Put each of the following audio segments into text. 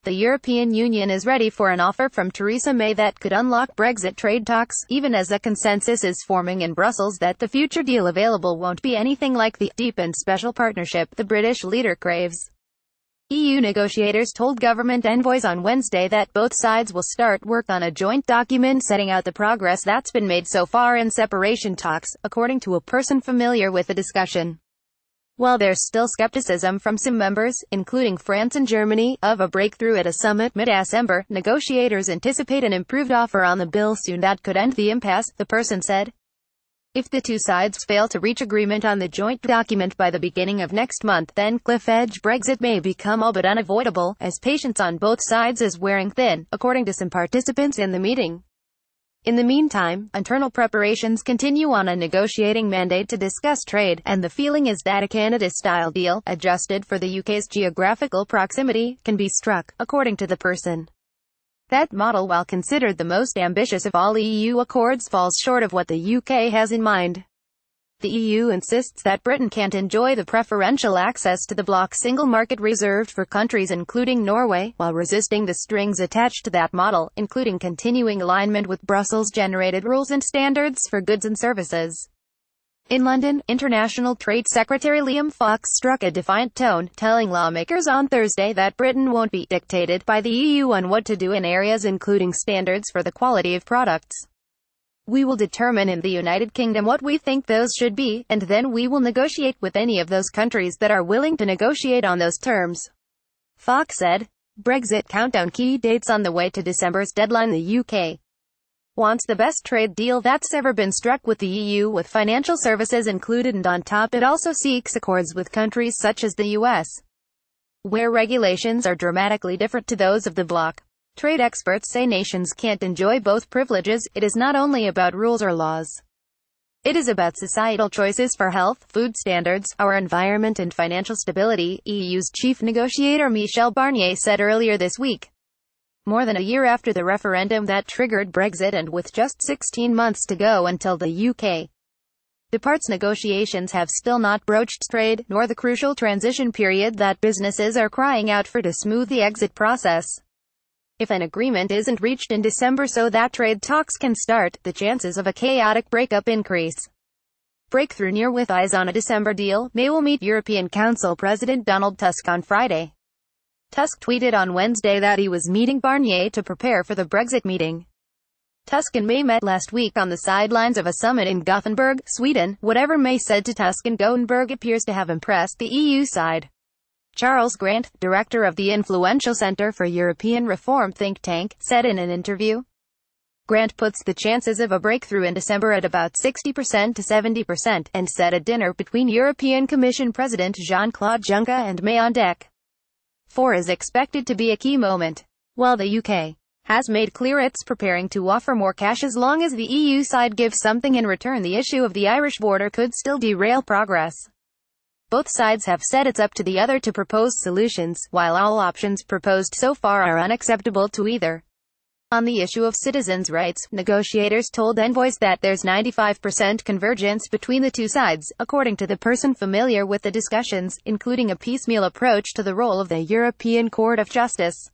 The European Union is ready for an offer from Theresa May that could unlock Brexit trade talks, even as a consensus is forming in Brussels that the future deal available won't be anything like the deep and special partnership the British leader craves. EU negotiators told government envoys on Wednesday that both sides will start work on a joint document setting out the progress that's been made so far in separation talks, according to a person familiar with the discussion. While there's still skepticism from some members, including France and Germany, of a breakthrough at a summit mid-December, negotiators anticipate an improved offer on the bill soon that could end the impasse, the person said. If the two sides fail to reach agreement on the joint document by the beginning of next month, then cliff-edge Brexit may become all but unavoidable, as patience on both sides is wearing thin, according to some participants in the meeting. In the meantime, internal preparations continue on a negotiating mandate to discuss trade, and the feeling is that a Canada-style deal, adjusted for the UK's geographical proximity, can be struck, according to the person. That model, while considered the most ambitious of all EU accords, falls short of what the UK has in mind. The EU insists that Britain can't enjoy the preferential access to the bloc single market reserved for countries including Norway, while resisting the strings attached to that model, including continuing alignment with Brussels-generated rules and standards for goods and services. In London, International Trade Secretary Liam Fox struck a defiant tone, telling lawmakers on Thursday that Britain won't be dictated by the EU on what to do in areas including standards for the quality of products. We will determine in the United Kingdom what we think those should be, and then we will negotiate with any of those countries that are willing to negotiate on those terms. Fox said. Brexit countdown: key dates on the way to December's deadline. The UK wants the best trade deal that's ever been struck with the EU, with financial services included, and on top it also seeks accords with countries such as the US, where regulations are dramatically different to those of the bloc. Trade experts say nations can't enjoy both privileges. It is not only about rules or laws. It is about societal choices for health, food standards, our environment and financial stability, EU's chief negotiator Michel Barnier said earlier this week. More than a year after the referendum that triggered Brexit, and with just 16 months to go until the UK departs, negotiations have still not broached trade, nor the crucial transition period that businesses are crying out for to smooth the exit process. If an agreement isn't reached in December so that trade talks can start, the chances of a chaotic breakup increase. Breakthrough near, with eyes on a December deal. May will meet European Council President Donald Tusk on Friday. Tusk tweeted on Wednesday that he was meeting Barnier to prepare for the Brexit meeting. Tusk and May met last week on the sidelines of a summit in Gothenburg, Sweden. Whatever May said to Tusk in Gothenburg appears to have impressed the EU side. Charles Grant, director of the influential Centre for European Reform think tank, said in an interview. Grant puts the chances of a breakthrough in December at about 60% to 70%, and said a dinner between European Commission President Jean-Claude Juncker and May on deck 4 is expected to be a key moment. While the UK has made clear it's preparing to offer more cash as long as the EU side gives something in return, the issue of the Irish border could still derail progress. Both sides have said it's up to the other to propose solutions, while all options proposed so far are unacceptable to either. On the issue of citizens' rights, negotiators told envoys that there's 95% convergence between the two sides, according to the person familiar with the discussions, including a piecemeal approach to the role of the European Court of Justice.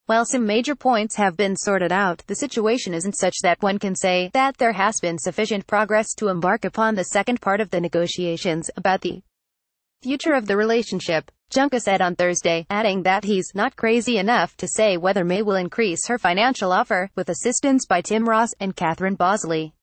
While some major points have been sorted out, the situation isn't such that one can say that there has been sufficient progress to embark upon the second part of the negotiations about the future of the relationship, Juncker said on Thursday, adding that he's not crazy enough to say whether May will increase her financial offer, with assistance by Tim Ross and Catherine Bosley.